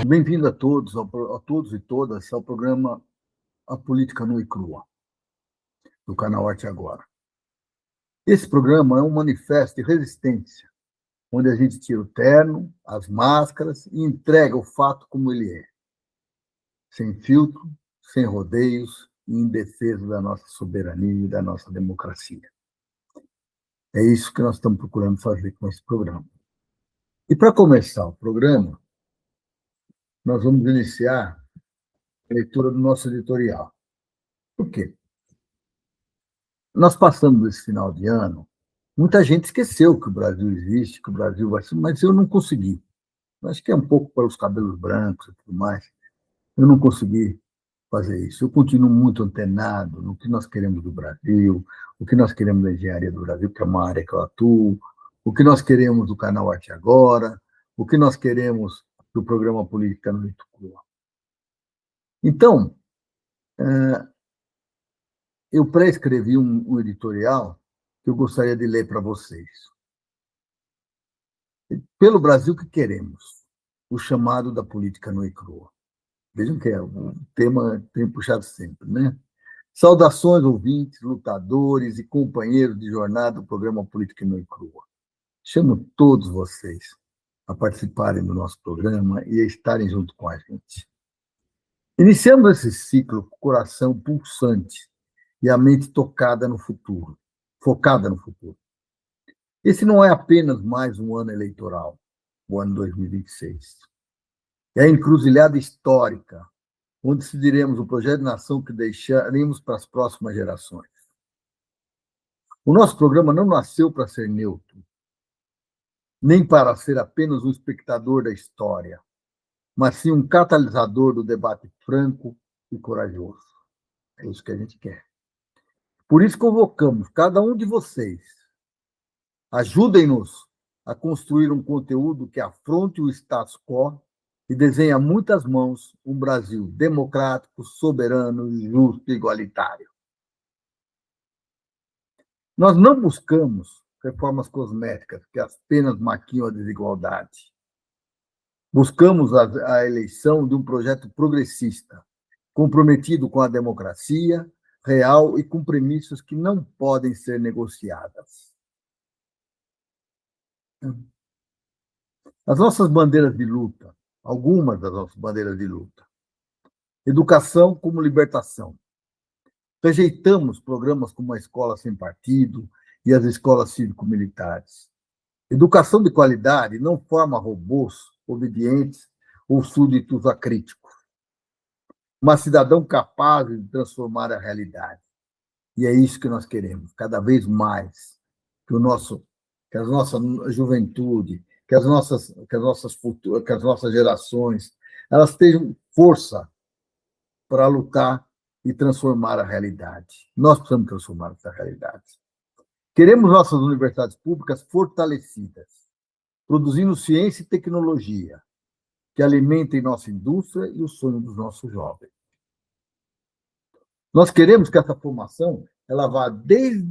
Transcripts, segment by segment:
Bem-vindo a todos, a todos e todas ao programa A Política Nua e Crua, do canal Arte Agora. Esse programa é um manifesto de resistência, onde a gente tira o terno, as máscaras e entrega o fato como ele é, sem filtro, sem rodeios e em defesa da nossa soberania e da nossa democracia. É isso que nós estamos procurando fazer com esse programa. E para começar o programa, nós vamos iniciar a leitura do nosso editorial. Por quê? Nós passamos esse final de ano, muita gente esqueceu que o Brasil existe, que o Brasil vai ser, mas eu não consegui. Acho que é um pouco pelos cabelos brancos e tudo mais. Eu não consegui fazer isso. Eu continuo muito antenado no que nós queremos do Brasil, o que nós queremos da engenharia do Brasil, que é uma área que eu atuo, o que nós queremos do canal Arte Agora, o que nós queremos do programa Política no Crua. Então, eu pré-escrevi um editorial que eu gostaria de ler para vocês. Pelo Brasil que queremos, o chamado da política nua e crua. Vejam que é um tema que tem puxado sempre, né? Saudações, ouvintes, lutadores e companheiros de jornada do programa Política Nua e Crua. Chamo todos vocês a participarem do nosso programa e a estarem junto com a gente. Iniciamos esse ciclo com o coração pulsante e a mente tocada no futuro, focada no futuro. Esse não é apenas mais um ano eleitoral, o ano 2026. É a encruzilhada histórica, onde decidiremos o projeto de nação que deixaremos para as próximas gerações. O nosso programa não nasceu para ser neutro, nem para ser apenas um espectador da história, mas sim um catalisador do debate franco e corajoso. É isso que a gente quer. Por isso convocamos cada um de vocês. Ajudem-nos a construir um conteúdo que afronte o status quo e desenhe a muitas mãos um Brasil democrático, soberano, justo e igualitário. Nós não buscamos reformas cosméticas que apenas maquiam a desigualdade. Buscamos a eleição de um projeto progressista, comprometido com a democracia real e com premissas que não podem ser negociadas. As nossas bandeiras de luta, algumas das nossas bandeiras de luta. Educação como libertação. Rejeitamos programas como a Escola Sem Partido e as escolas cívico-militares. Educação de qualidade não forma robôs obedientes ou súditos acríticos, mas cidadão capaz de transformar a realidade. E é isso que nós queremos, cada vez mais, que a nossa juventude, que as nossas gerações, elas tenham força para lutar e transformar a realidade. Nós precisamos transformar essa realidade. Queremos nossas universidades públicas fortalecidas, produzindo ciência e tecnologia, que alimentem nossa indústria e o sonho dos nossos jovens. Nós queremos que essa formação ela vá desde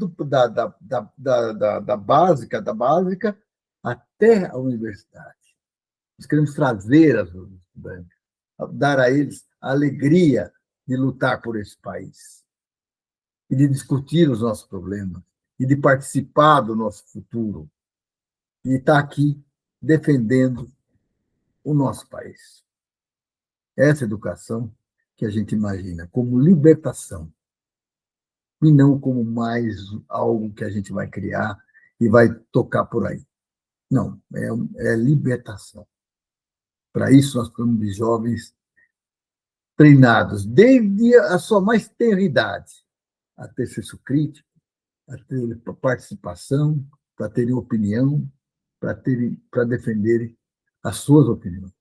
da básica até a universidade. Nós queremos trazer as estudantes, dar a eles a alegria de lutar por esse país e de discutir os nossos problemas e de participar do nosso futuro e estar aqui defendendo o nosso país. Essa educação que a gente imagina como libertação e não como mais algo que a gente vai criar e vai tocar por aí. Não, é libertação. Para isso, nós precisamos de jovens treinados, desde a sua mais tenra idade, a ter senso crítico, a ter participação, para terem opinião, para defenderem as suas opiniões.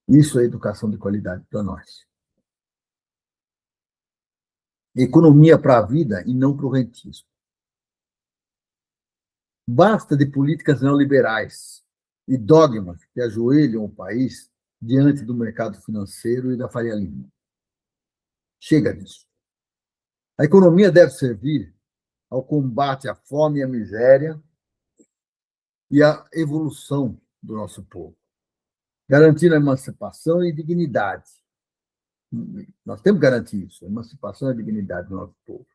Isso é educação de qualidade para nós. Economia para a vida e não para o rentismo. Basta de políticas neoliberais e dogmas que ajoelham o país diante do mercado financeiro e da Faria Lima. Chega disso. A economia deve servir ao combate à fome e à miséria e à evolução do nosso povo. garantindo a emancipação e dignidade. Nós temos que garantir isso, a emancipação e a dignidade do nosso povo.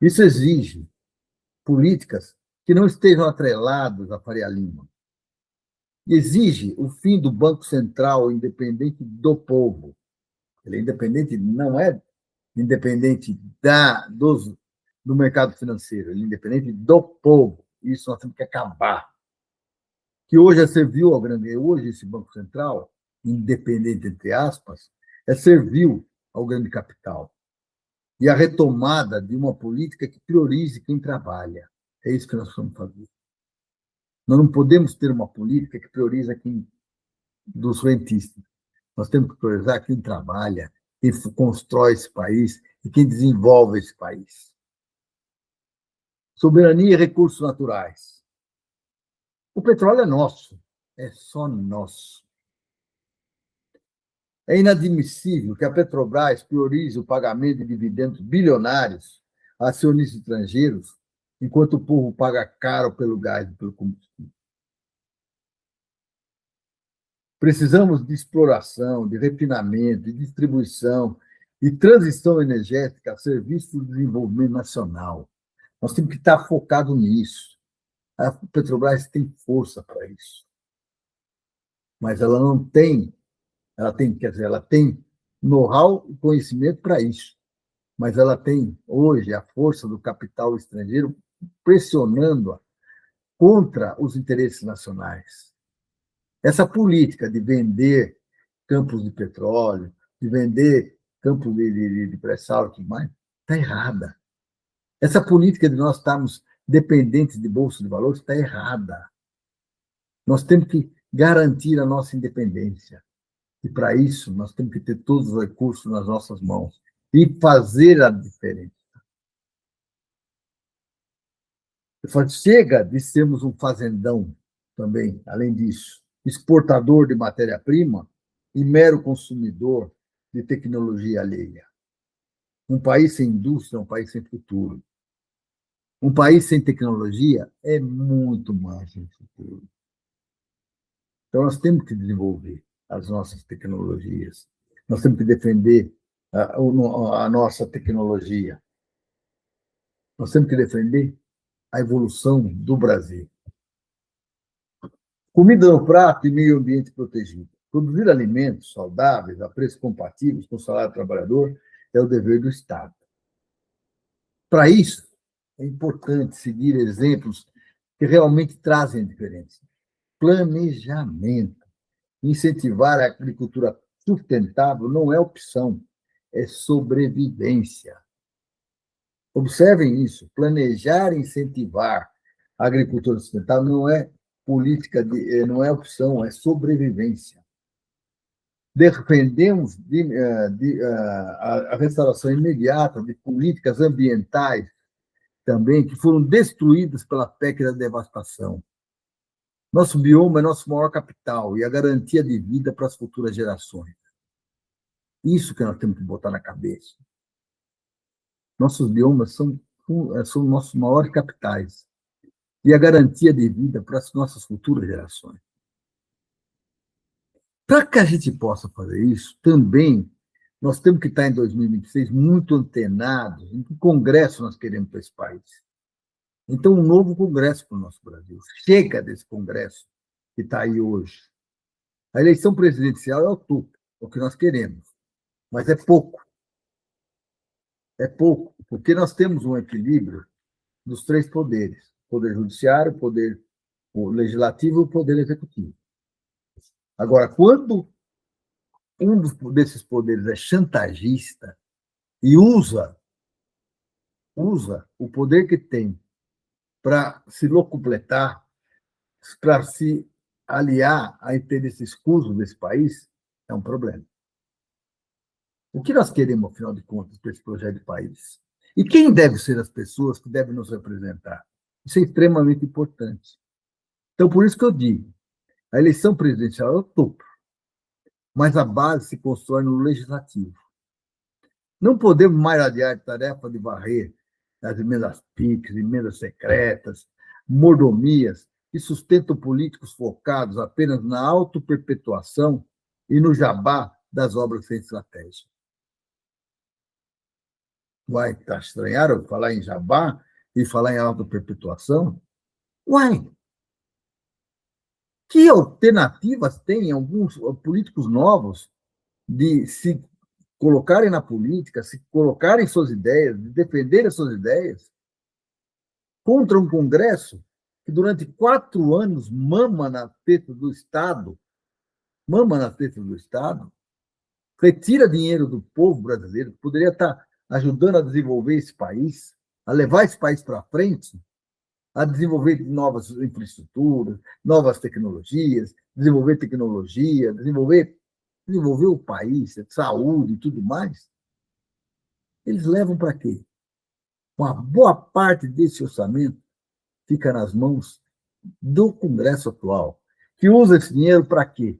Isso exige políticas que não estejam atreladas à Faria Lima. Exige o fim do Banco Central independente do povo. Ele é independente, não é independente do mercado financeiro, ele é independente do povo. Isso nós temos que acabar. Que hoje é servil ao grande, hoje esse Banco Central, independente entre aspas, é servil ao grande capital. E a retomada de uma política que priorize quem trabalha. É isso que nós vamos fazer. Nós não podemos ter uma política que prioriza quem dos rentistas. Nós temos que priorizar quem trabalha, quem constrói esse país e quem desenvolve esse país. Soberania e recursos naturais. O petróleo é nosso, é só nosso. É inadmissível que a Petrobras priorize o pagamento de dividendos bilionários a acionistas estrangeiros, enquanto o povo paga caro pelo gás e pelo combustível. Precisamos de exploração, de refinamento, de distribuição e transição energética a serviço do desenvolvimento nacional. Nós temos que estar focados nisso. A Petrobras tem força para isso. Mas ela não tem, ela tem know-how e conhecimento para isso. Mas ela tem, hoje, a força do capital estrangeiro pressionando-a contra os interesses nacionais. Essa política de vender campos de petróleo, de vender campos de pré-sal e tudo mais, está errada. Essa política de nós estarmos dependentes de bolsa de valores está errada. Nós temos que garantir a nossa independência. E, para isso, nós temos que ter todos os recursos nas nossas mãos e fazer a diferença. Chega de sermos um fazendão também, além disso, exportador de matéria-prima e mero consumidor de tecnologia alheia. Um país sem indústria é um país sem futuro. Um país sem tecnologia é muito mais sem futuro. Então, nós temos que desenvolver as nossas tecnologias. Nós temos que defender a nossa tecnologia. Nós temos que defender a evolução do Brasil. Comida no prato e meio ambiente protegido. Produzir alimentos saudáveis a preços compatíveis com o salário do trabalhador é o dever do Estado. Para isso, é importante seguir exemplos que realmente trazem diferença. Planejamento. Incentivar a agricultura sustentável não é opção, é sobrevivência. Observem isso. Planejar e incentivar a agricultura sustentável não é política, não é opção, é sobrevivência. Defendemos a restauração imediata de políticas ambientais também que foram destruídas pela PEC da devastação. Nosso bioma é nosso maior capital e a garantia de vida para as futuras gerações. Isso que nós temos que botar na cabeça. Nossos biomas são nossos maiores capitais e a garantia de vida para as nossas futuras gerações. Para que a gente possa fazer isso, também nós temos que estar em 2026 muito antenados em que congresso nós queremos para esse país. Então, um novo congresso para o nosso Brasil. Chega desse congresso que está aí hoje. A eleição presidencial é o topo, é o que nós queremos, mas é pouco. É pouco, porque nós temos um equilíbrio dos três poderes: o poder judiciário, o legislativo e o poder executivo. Agora, quando um desses poderes é chantagista e usa o poder que tem para se locupletar, para se aliar a interesses escusos desse país, é um problema. O que nós queremos, afinal de contas, para esse projeto de país? E quem deve ser as pessoas que devem nos representar? Isso é extremamente importante. Então, por isso que eu digo, a eleição presidencial é o topo, mas a base se constrói no legislativo. Não podemos mais adiar a tarefa de varrer as emendas PIX, emendas secretas, mordomias, que sustentam políticos focados apenas na autoperpetuação e no jabá das obras sem estratégia. Uai, tá estranharam falar em jabá e falar em autoperpetuação? Uai, que alternativas têm alguns políticos novos de se colocarem na política, se colocarem suas ideias, de defenderem suas ideias, contra um Congresso que durante 4 anos mama na teta do Estado, retira dinheiro do povo brasileiro, que poderia estar ajudando a desenvolver esse país, a levar esse país para frente, a desenvolver novas infraestruturas, novas tecnologias, desenvolver tecnologia, desenvolver o país, saúde e tudo mais. Eles levam para quê? Uma boa parte desse orçamento fica nas mãos do Congresso atual, que usa esse dinheiro para quê?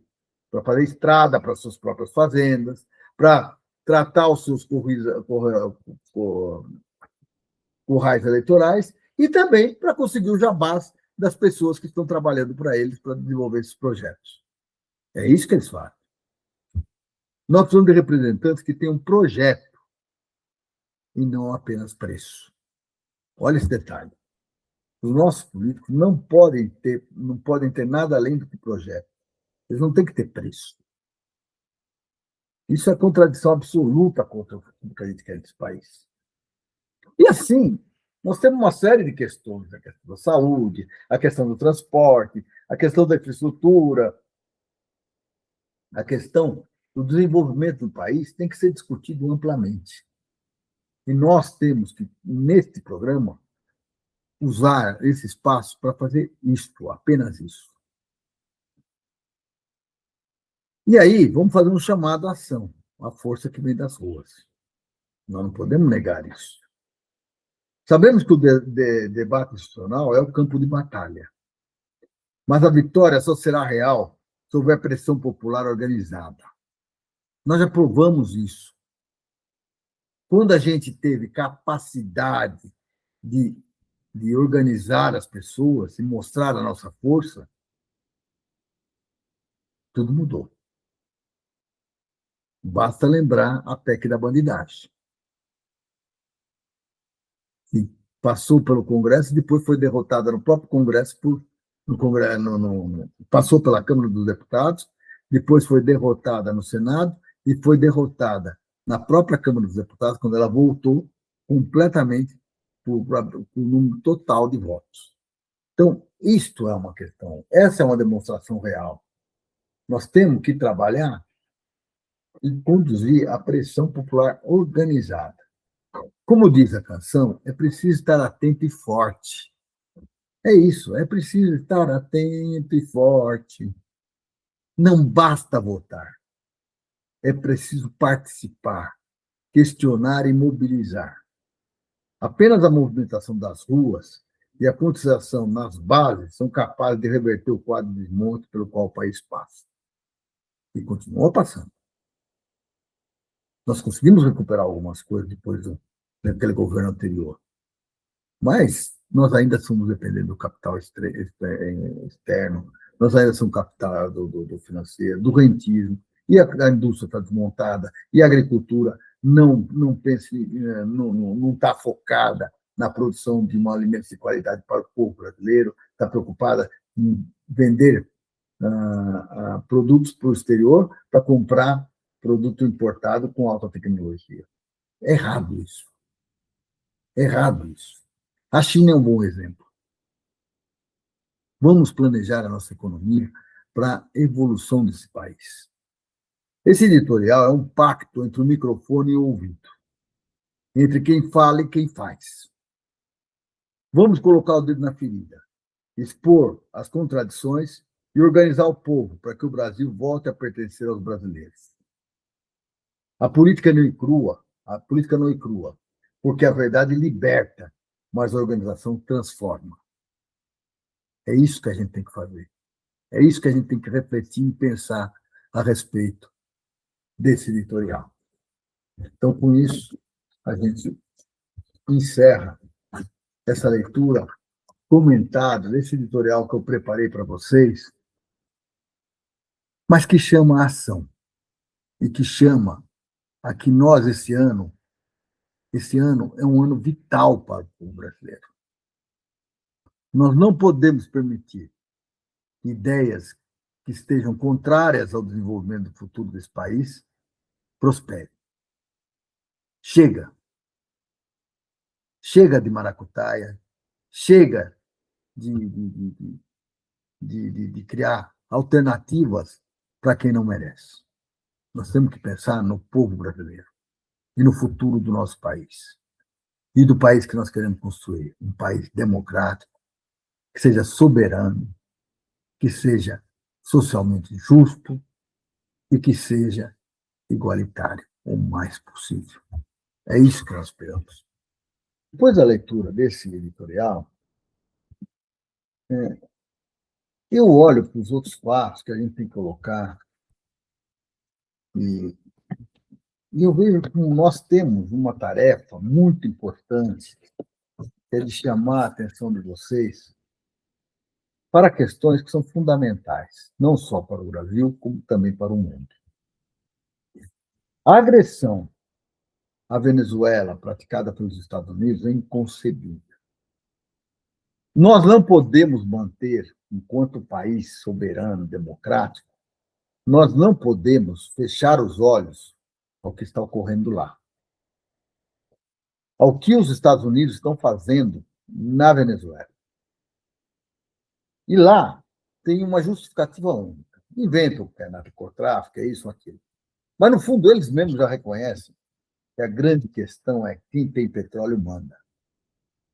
Para fazer estrada para suas próprias fazendas, para tratar os seus currais eleitorais e também para conseguir o jabás das pessoas que estão trabalhando para eles para desenvolver esses projetos. É isso que eles fazem. Nós precisamos de representantes que tenham um projeto e não apenas preço. Olha esse detalhe. Os nossos políticos não podem ter nada além do que projeto. Eles não têm que ter preço. Isso é contradição absoluta contra o que a gente quer desse país. E assim, nós temos uma série de questões, a questão da saúde, a questão do transporte, a questão da infraestrutura, a questão do desenvolvimento do país tem que ser discutido amplamente. E nós temos que, neste programa, usar esse espaço para fazer isto, apenas isso. E aí, vamos fazer um chamado à ação, a força que vem das ruas. Nós não podemos negar isso. Sabemos que o debate institucional é o campo de batalha, mas a vitória só será real se houver pressão popular organizada. Nós já provamos isso. Quando a gente teve capacidade de organizar as pessoas e mostrar a nossa força, tudo mudou. Basta lembrar a PEC da bandidagem, que passou pelo Congresso e depois foi derrotada no próprio Congresso passou pela Câmara dos Deputados, depois foi derrotada no Senado e foi derrotada na própria Câmara dos Deputados quando ela voltou completamente por número total de votos. Então, isto é uma questão, essa é uma demonstração real. Nós temos que trabalhar e conduzir a pressão popular organizada. Como diz a canção, é preciso estar atento e forte. É isso, é preciso estar atento e forte. Não basta votar. É preciso participar, questionar e mobilizar. Apenas a movimentação das ruas e a conscientização nas bases são capazes de reverter o quadro de desmonte pelo qual o país passa. E continua passando. Nós conseguimos recuperar algumas coisas depois daquele governo anterior. Mas nós ainda somos dependentes do capital externo, nós ainda somos capital do financeiro, do rentismo, e a indústria está desmontada, e a agricultura não está focada na produção de alimentos de qualidade para o povo brasileiro, está preocupada em vender produtos para o exterior para comprar produto importado com alta tecnologia. É errado isso. É errado isso. A China é um bom exemplo. Vamos planejar a nossa economia para a evolução desse país. Esse editorial é um pacto entre o microfone e o ouvido, entre quem fala e quem faz. Vamos colocar o dedo na ferida, expor as contradições e organizar o povo para que o Brasil volte a pertencer aos brasileiros. A política não é crua, porque a verdade liberta, mas a organização transforma. É isso que a gente tem que fazer. É isso que a gente tem que refletir e pensar a respeito desse editorial. Então, com isso, a gente encerra essa leitura comentado nesse editorial que eu preparei para vocês, mas que chama a ação e que chama a que nós, esse ano é um ano vital para o povo brasileiro. Nós não podemos permitir que ideias que estejam contrárias ao desenvolvimento do futuro desse país prosperem. Chega. Chega de maracutaia, chega de criar alternativas para quem não merece. Nós temos que pensar no povo brasileiro e no futuro do nosso país e do país que nós queremos construir, um país democrático, que seja soberano, que seja socialmente justo e que seja igualitário o mais possível. É isso que nós esperamos. Depois da leitura desse editorial, eu olho para os outros fatos que a gente tem que colocar e eu vejo que nós temos uma tarefa muito importante, que é de chamar a atenção de vocês para questões que são fundamentais, não só para o Brasil, como também para o mundo. A agressão à Venezuela praticada pelos Estados Unidos é inconcebível. Nós não podemos manter, enquanto país soberano, democrático, nós não podemos fechar os olhos ao que está ocorrendo lá, ao que os Estados Unidos estão fazendo na Venezuela. E lá tem uma justificativa única. Inventam que é narcotráfico, é isso ou aquilo. Mas, no fundo, eles mesmos já reconhecem que a grande questão é quem tem petróleo manda.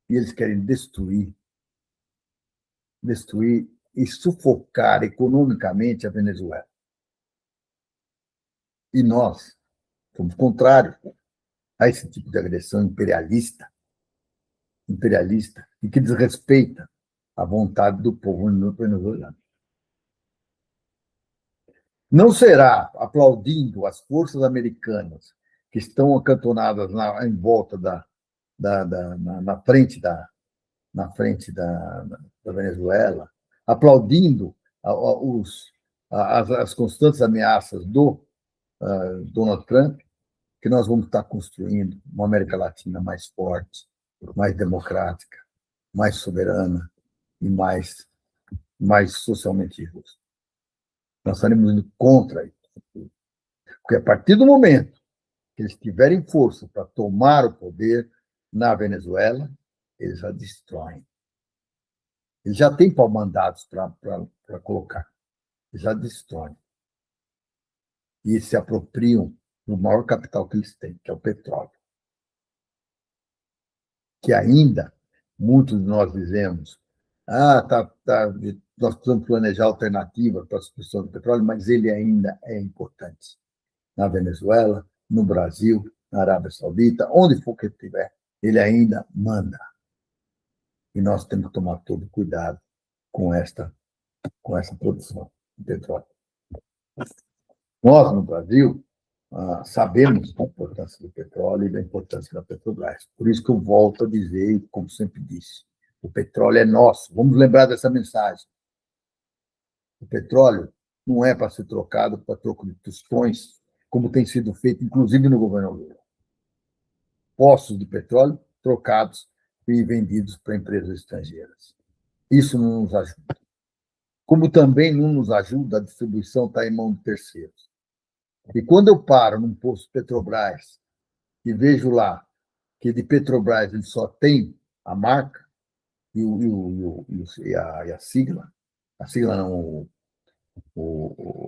E eles querem destruir e sufocar economicamente a Venezuela. E nós somos contrários a esse tipo de agressão imperialista, e que desrespeita a vontade do povo venezuelano. Não será aplaudindo as forças americanas que estão acantonadas em volta na frente da Venezuela, aplaudindo as constantes ameaças do Donald Trump, que nós vamos estar construindo uma América Latina mais forte, mais democrática, mais soberana e mais socialmente justa. Nós estaremos indo contra isso. Porque a partir do momento que eles tiverem força para tomar o poder na Venezuela, eles já destroem. Eles já têm pau-mandados para colocar. Eles já destroem. E se apropriam do maior capital que eles têm, que é o petróleo. Que ainda, muitos de nós dizemos, nós precisamos planejar alternativas para a substituição do petróleo, mas ele ainda é importante. Na Venezuela, no Brasil, na Arábia Saudita, onde for que ele estiver, ele ainda manda. E nós temos que tomar todo cuidado com essa produção de petróleo. Nós, no Brasil, sabemos da importância do petróleo e da importância da Petrobras. Por isso que eu volto a dizer, como sempre disse, o petróleo é nosso. Vamos lembrar dessa mensagem. O petróleo não é para ser trocado para troco de tostões, como tem sido feito, inclusive no governo Lula. Poços de petróleo trocados e vendidos para empresas estrangeiras. Isso não nos ajuda. Como também não nos ajuda a distribuição estar em mão de terceiros. E quando eu paro num posto Petrobras e vejo lá que de Petrobras ele só tem a marca e a sigla não,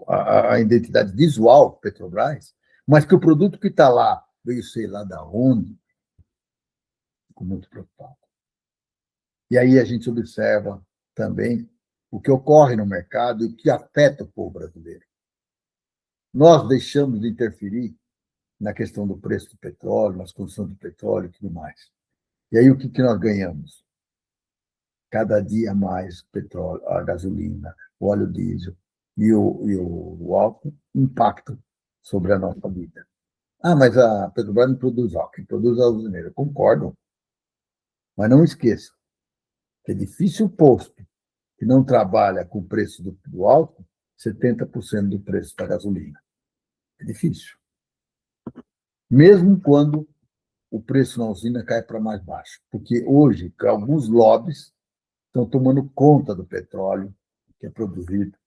a identidade visual Petrobras, mas que o produto que está lá veio sei lá da onde, fico muito preocupado. E aí a gente observa também o que ocorre no mercado e o que afeta o povo brasileiro. Nós deixamos de interferir na questão do preço do petróleo, nas condições do petróleo e tudo mais. E aí o que nós ganhamos? Cada dia mais o petróleo, a gasolina, o óleo diesel e o álcool impactam sobre a nossa vida. Mas a Petrobras não produz álcool, quem produz é a usineira. Concordo. Mas não esqueça, Que é difícil o posto que não trabalha com o preço do álcool, 70% do preço da gasolina. É difícil. Mesmo quando o preço na usina cai para mais baixo. Porque hoje, alguns lobbies estão tomando conta do petróleo que é produzido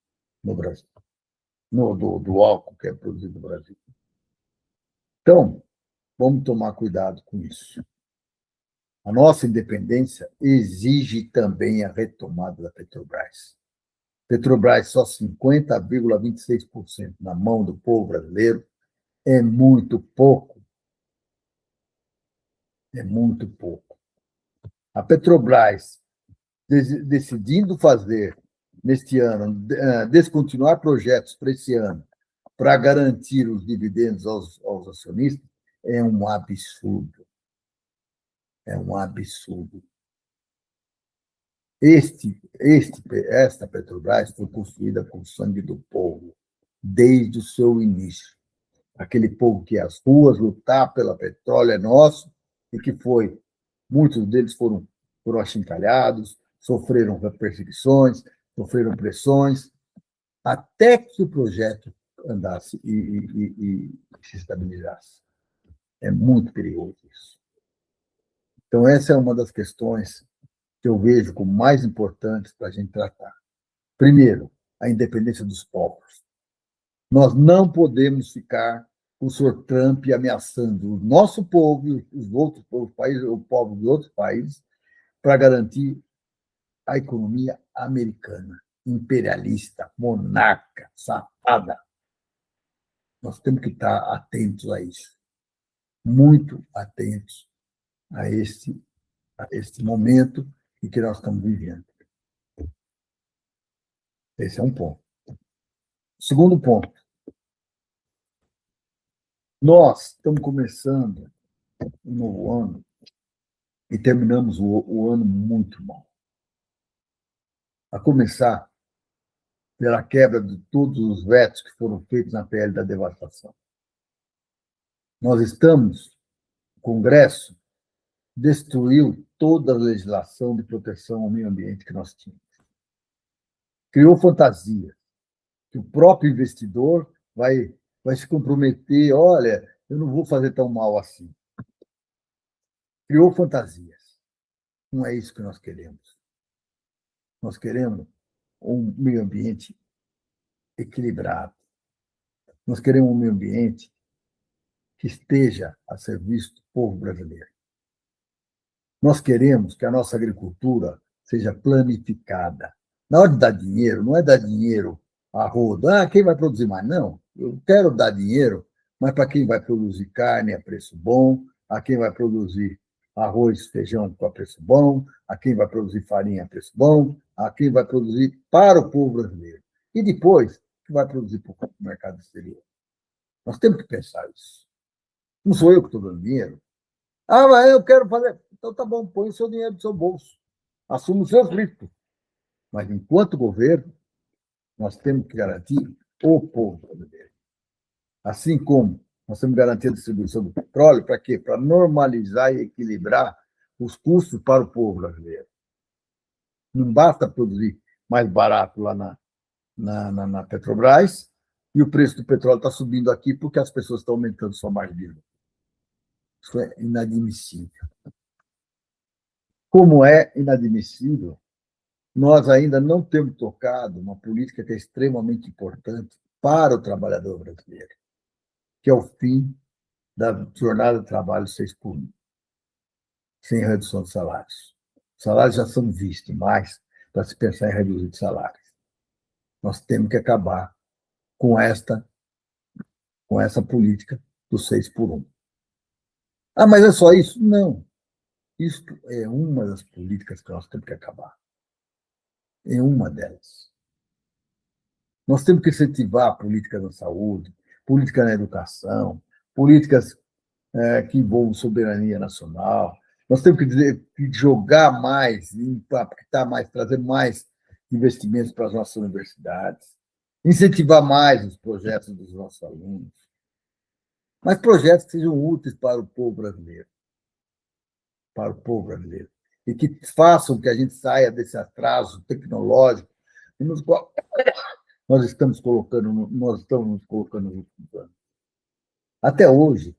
no Brasil, do álcool que é produzido no Brasil. Então, vamos tomar cuidado com isso. A nossa independência exige também a retomada da Petrobras. Petrobras só 50,26% na mão do povo brasileiro é muito pouco. É muito pouco. A Petrobras decidindo fazer, neste ano, descontinuar projetos para esse ano, para garantir os dividendos aos acionistas, é um absurdo. É um absurdo. Esta Petrobras foi construída com o sangue do povo, desde o seu início. Aquele povo que ia às ruas lutar pelo petróleo é nosso, e que muitos deles foram achincalhados, sofreram perseguições, sofreram pressões, até que o projeto andasse e se estabilizasse. É muito perigoso isso. Então, essa é uma das questões que eu vejo como mais importantes para a gente tratar. Primeiro, a independência dos povos. Nós não podemos ficar com o senhor Trump ameaçando o nosso povo e os outros países, o povo de outros países, para garantir a economia americana, imperialista, monarca, safada. Nós temos que estar atentos a isso, muito atentos a este momento em que nós estamos vivendo. Esse é um ponto. Segundo ponto, nós estamos começando um novo ano e terminamos o ano muito mal. A começar pela quebra de todos os vetos que foram feitos na PL da devastação. Nós estamos, o Congresso destruiu toda a legislação de proteção ao meio ambiente que nós tínhamos. Criou fantasia que o próprio investidor vai se comprometer, olha, eu não vou fazer tão mal assim. Criou fantasias. Não é isso que nós queremos. Nós queremos um meio ambiente equilibrado. Nós queremos um meio ambiente que esteja a serviço do povo brasileiro. Nós queremos que a nossa agricultura seja planificada. Na hora de dar dinheiro, não é dar dinheiro a rodo. Quem vai produzir mais? Não. Eu quero dar dinheiro, mas para quem vai produzir carne a preço bom, a quem vai produzir arroz, feijão a preço bom, a quem vai produzir farinha a preço bom, a quem vai produzir para o povo brasileiro. E depois, que vai produzir para o mercado exterior. Nós temos que pensar isso. Não sou eu que estou dando dinheiro. Mas eu quero fazer. Então tá bom, põe o seu dinheiro no seu bolso. Assuma os seus riscos. Mas, enquanto governo, nós temos que garantir o povo brasileiro. Assim como nós temos que garantir a distribuição do petróleo, para quê? Para normalizar e equilibrar os custos para o povo brasileiro. Não basta produzir mais barato lá na Petrobras e o preço do petróleo está subindo aqui porque as pessoas estão aumentando sua margem de lucro. Isso é inadmissível. Como é inadmissível, nós ainda não temos tocado uma política que é extremamente importante para o trabalhador brasileiro, que é o fim da jornada de trabalho 6x1, sem redução de salários. Os salários já são vistos mais para se pensar em reduzir de salários. Nós temos que acabar com essa política do 6x1. Mas é só isso? Não. Isso é uma das políticas que nós temos que acabar. É uma delas. Nós temos que incentivar políticas na saúde, política na educação, políticas que envolvam soberania nacional. Nós temos que jogar mais, impactar mais, trazer mais investimentos para as nossas universidades, incentivar mais os projetos dos nossos alunos, mas projetos que sejam úteis para o povo brasileiro. Para o povo brasileiro. e que façam que a gente saia desse atraso tecnológico nos qual nós estamos nos colocando nos últimos anos. Até hoje,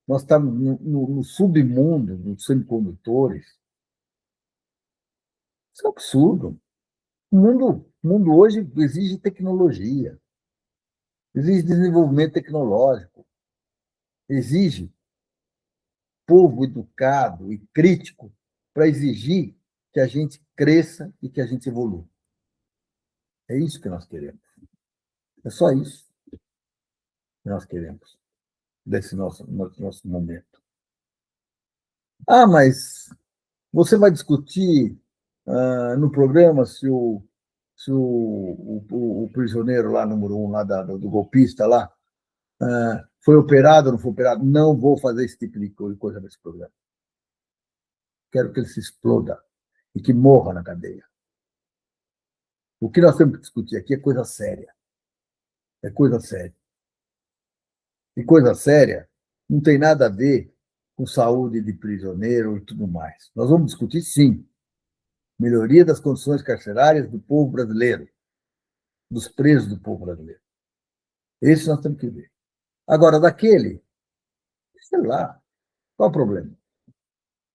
nós estamos no submundo dos semicondutores. Isso é um absurdo. O mundo hoje exige tecnologia, exige desenvolvimento tecnológico, exige povo educado e crítico para exigir que a gente cresça e que a gente evolua. É isso que nós queremos. É só isso que nós queremos desse nosso momento. Ah, mas você vai discutir no programa se o prisioneiro lá, número 1, lá do golpista lá, foi operado ou não foi operado? Não vou fazer esse tipo de coisa nesse programa. Quero que ele se exploda e que morra na cadeia. O que nós temos que discutir aqui é coisa séria. É coisa séria. E coisa séria não tem nada a ver com saúde de prisioneiro e tudo mais. Nós vamos discutir, sim, melhoria das condições carcerárias do povo brasileiro, dos presos do povo brasileiro. Esse nós temos que ver. Agora, daquele, sei lá, qual o problema?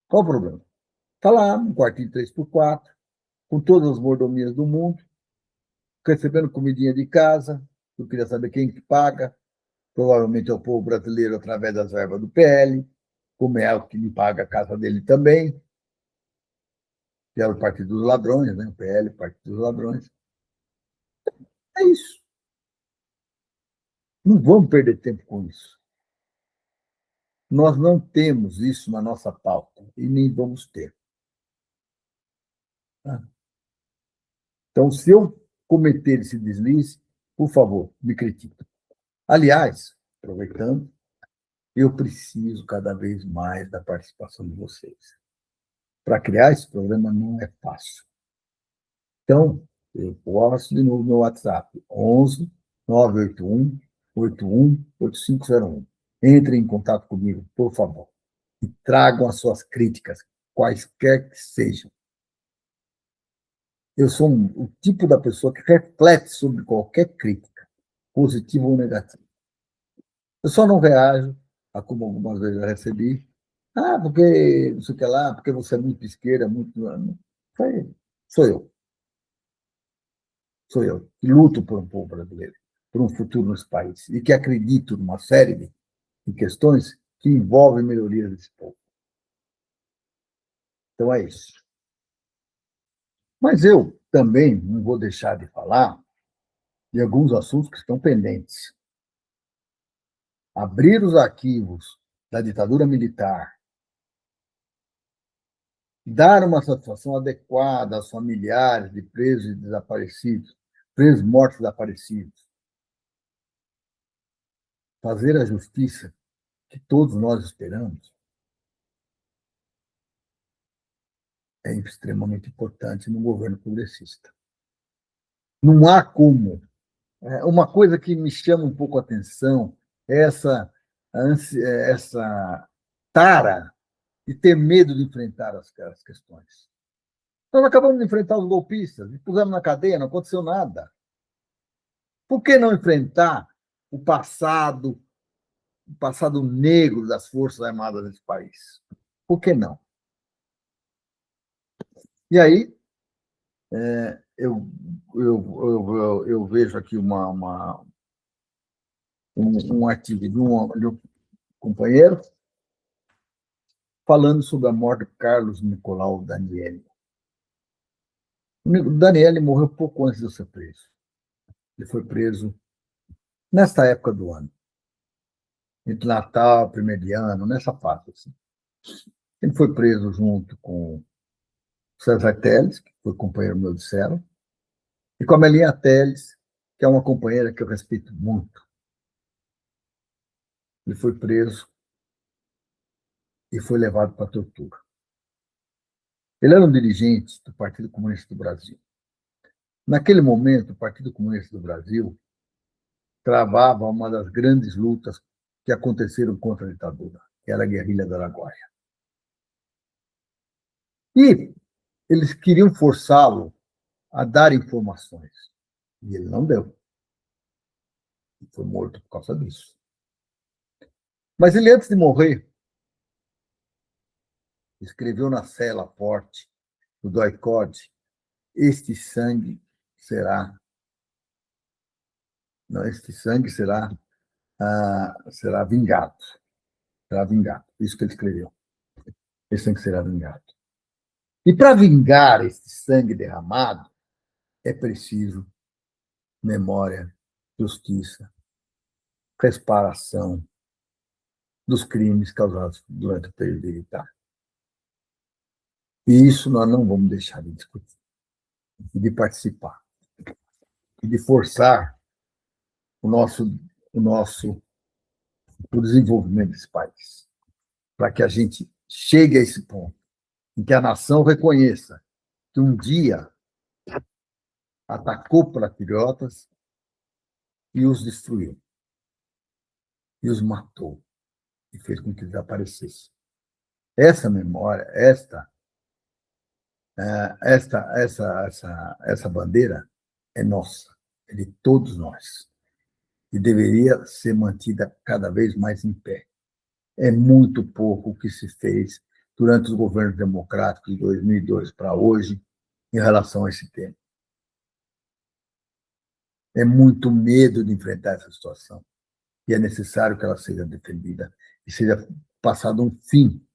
Qual o problema? Está lá, um quartinho 3x4, com todas as mordomias do mundo, recebendo comidinha de casa, eu queria saber quem que paga, provavelmente é o povo brasileiro através das verbas do PL, como é o que me paga a casa dele também, que era o Partido dos Ladrões, né? O PL, Partido dos Ladrões. É isso. Não vamos perder tempo com isso. Nós não temos isso na nossa pauta e nem vamos ter. Então, se eu cometer esse deslize, por favor, me critique. Aliás, aproveitando, eu preciso cada vez mais da participação de vocês. Para criar esse programa não é fácil. Então, eu posto de novo meu WhatsApp, 11 981 81 8501. Entrem em contato comigo, por favor, e tragam as suas críticas, quaisquer que sejam. Eu sou o tipo da pessoa que reflete sobre qualquer crítica, positiva ou negativa. Eu só não reajo a como algumas vezes eu recebi. Ah, porque não sei o que lá, porque você é muito de esquerda, muito. Isso aí, sou eu. Sou eu, que luto por um povo brasileiro, por um futuro nesse país, e que acredito numa série de questões que envolvem melhorias desse povo. Então é isso. Mas eu também não vou deixar de falar de alguns assuntos que estão pendentes. Abrir os arquivos da ditadura militar, dar uma satisfação adequada aos familiares de presos e desaparecidos, presos mortos e desaparecidos, fazer a justiça que todos nós esperamos, é extremamente importante no governo progressista. Não há como. Uma coisa que me chama um pouco a atenção é essa tara de ter medo de enfrentar as questões. Nós acabamos de enfrentar os golpistas, e pusemos na cadeia, não aconteceu nada. Por que não enfrentar o passado negro das Forças Armadas desse país? Por que não? E aí, eu vejo aqui um artigo de um companheiro falando sobre a morte de Carlos Nicolau Daniele. O Daniele morreu pouco antes de eu ser preso. Ele foi preso nesta época do ano, entre Natal, primeiro de ano, nessa fase. Assim. Ele foi preso junto com César Telles, que foi companheiro meu de cela, e com a Melinha Telles, que é uma companheira que eu respeito muito. Ele foi preso e foi levado para a tortura. Ele era um dirigente do Partido Comunista do Brasil. Naquele momento, o Partido Comunista do Brasil travava uma das grandes lutas que aconteceram contra a ditadura, que era a guerrilha do Araguaia. E eles queriam forçá-lo a dar informações. E ele não deu. E foi morto por causa disso. Mas ele, antes de morrer, escreveu na cela forte do doicode: este sangue será, não, este sangue será vingado. Será vingado. Isso que ele escreveu. Esse sangue será vingado. E para vingar este sangue derramado, é preciso memória, justiça, reparação dos crimes causados durante o período militar. E isso nós não vamos deixar de discutir, de participar, e de forçar o o desenvolvimento desse país, para que a gente chegue a esse ponto em que a nação reconheça que um dia atacou patriotas e os destruiu, e os matou, e fez com que desaparecessem. Essa memória, essa bandeira é nossa, é de todos nós, e deveria ser mantida cada vez mais em pé. É muito pouco o que se fez durante os governos democráticos de 2002 para hoje em relação a esse tema. É muito medo de enfrentar essa situação, e é necessário que ela seja defendida e seja passado um fim,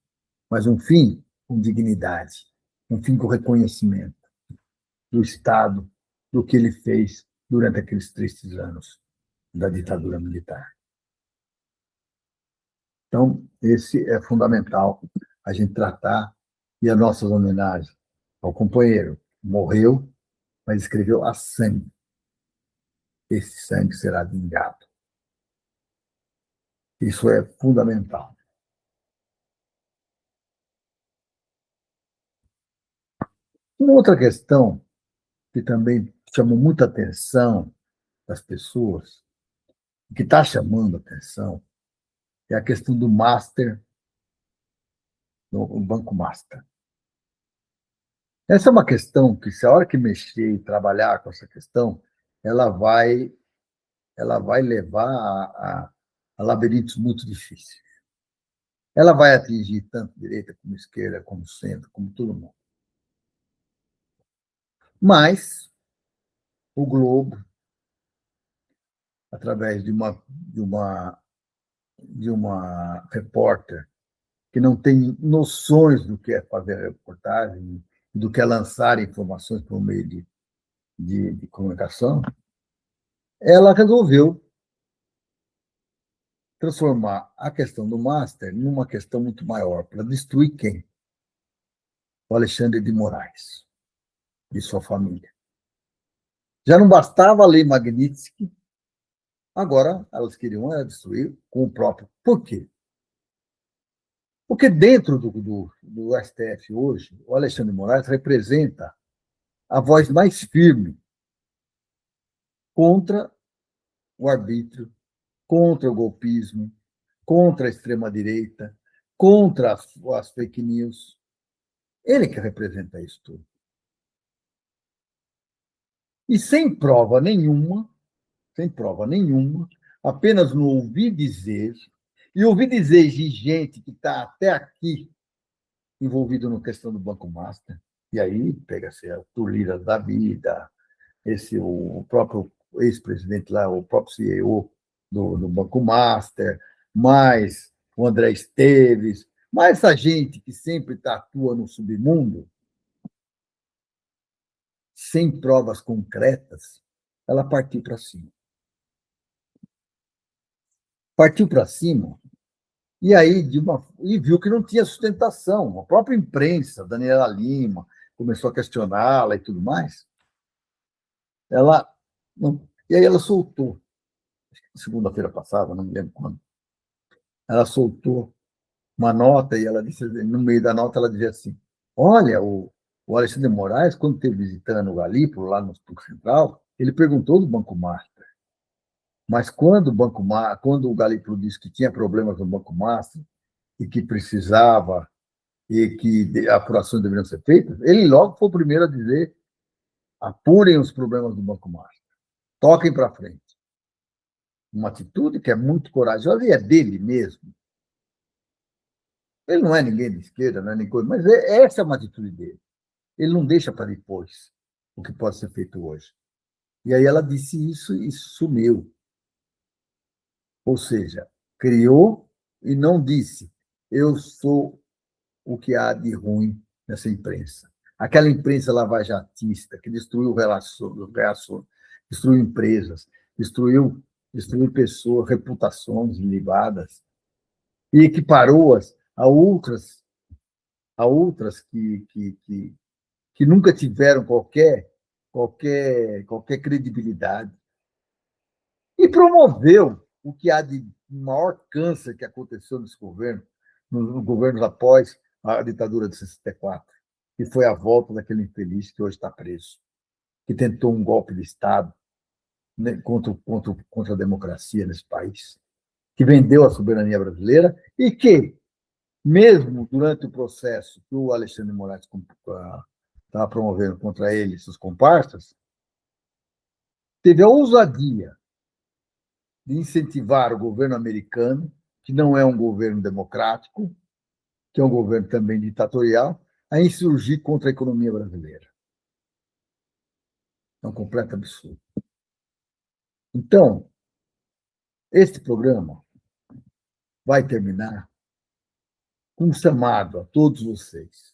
mas um fim com dignidade, um fim com reconhecimento do Estado, do que ele fez durante aqueles tristes anos da ditadura militar. Então, esse é fundamental a gente tratar, e as nossas homenagens ao companheiro. Morreu, mas escreveu a sangue. Esse sangue será vingado. Isso é fundamental. Uma outra questão que também chamou muita atenção das pessoas, que está chamando a atenção, é a questão do Master, do Banco Master. Essa é uma questão que, se a hora que mexer e trabalhar com essa questão, ela vai levar a labirintos muito difíceis. Ela vai atingir tanto direita como esquerda, como centro, como todo mundo. Mas o Globo, através de uma repórter que não tem noções do que é fazer reportagem, do que é lançar informações por meio de comunicação, ela resolveu transformar a questão do Master numa questão muito maior, para destruir quem? O Alexandre de Moraes e sua família. Já não bastava a lei Magnitsky, agora elas queriam destruir com o próprio. Por quê? Porque dentro do STF hoje, o Alexandre de Moraes representa a voz mais firme contra o arbítrio, contra o golpismo, contra a extrema-direita, contra as fake news. Ele que representa isso tudo. E sem prova nenhuma, apenas no ouvir dizer, e ouvir dizer de gente que está até aqui envolvido na questão do Banco Master, e aí pega-se a Tulira da vida, o próprio ex-presidente lá, o próprio CEO do Banco Master, mais o André Esteves, mais essa gente que sempre atua no submundo, sem provas concretas, ela partiu para cima. Partiu para cima e aí viu que não tinha sustentação. A própria imprensa, Daniela Lima, começou a questioná-la e tudo mais. E aí ela soltou, segunda-feira passada, não me lembro quando, ela soltou uma nota e ela disse, no meio da nota ela dizia assim: olha, o Alexandre de Moraes, quando esteve visitando o Galípolo, lá no Banco Central, ele perguntou do Banco Master. Mas quando o Galípolo disse que tinha problemas no Banco Master e que precisava e que apurações deveriam ser feitas, ele logo foi o primeiro a dizer: apurem os problemas do Banco Master, toquem para frente. Uma atitude que é muito corajosa e é dele mesmo. Ele não é ninguém de esquerda, não é nem coisa, mas essa é uma atitude dele. Ele não deixa para depois o que pode ser feito hoje. E aí ela disse isso e sumiu. Ou seja, criou e não disse: eu sou o que há de ruim nessa imprensa. Aquela imprensa lavajatista que destruiu destruiu empresas, destruiu pessoas, reputações libadas, e equiparou-as a outras que nunca tiveram qualquer credibilidade. E promoveu o que há de maior câncer que aconteceu nesse governo, nos governos após a ditadura de 64, que foi a volta daquele infeliz que hoje está preso, que tentou um golpe de Estado, né, contra a democracia nesse país, que vendeu a soberania brasileira e que, mesmo durante o processo que o Alexandre de Moraes estava promovendo contra ele e seus comparsas, teve a ousadia de incentivar o governo americano, que não é um governo democrático, que é um governo também ditatorial, a insurgir contra a economia brasileira. É um completo absurdo. Então, este programa vai terminar com um chamado a todos vocês.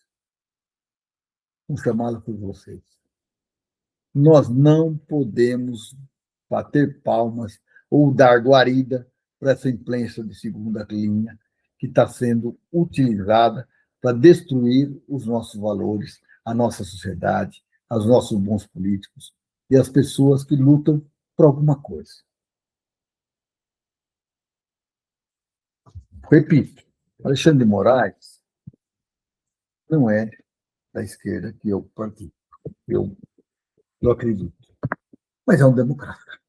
Um chamado a todos vocês. Nós não podemos bater palmas ou dar guarida para essa imprensa de segunda linha que está sendo utilizada para destruir os nossos valores, a nossa sociedade, os nossos bons políticos e as pessoas que lutam por alguma coisa. Repito, Alexandre de Moraes não é da esquerda que eu participo, eu acredito, mas é um democrata.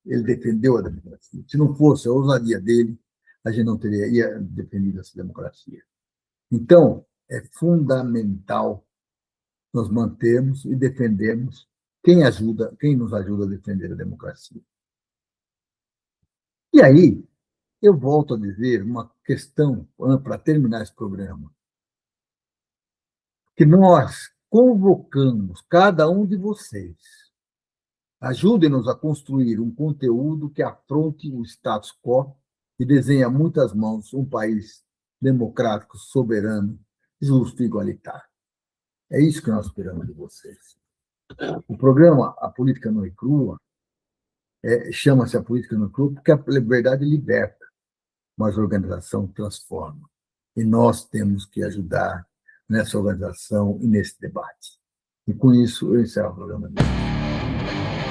Ele defendeu a democracia. Se não fosse a ousadia dele, a gente não teria defendido essa democracia. Então, é fundamental nós mantermos e defendermos quem nos ajuda a defender a democracia. E aí, eu volto a dizer uma questão, para terminar esse programa, que nós convocamos cada um de vocês. Ajudem-nos a construir um conteúdo que afronte o status quo e desenhe a muitas mãos um país democrático, soberano, justo e igualitário. É isso que nós esperamos de vocês. O programa A Política Nua e Crua chama-se A Política Nua e Crua porque a verdade liberta, mas a organização transforma. E nós temos que ajudar nessa organização e nesse debate. E com isso, eu encerro o programa de hoje.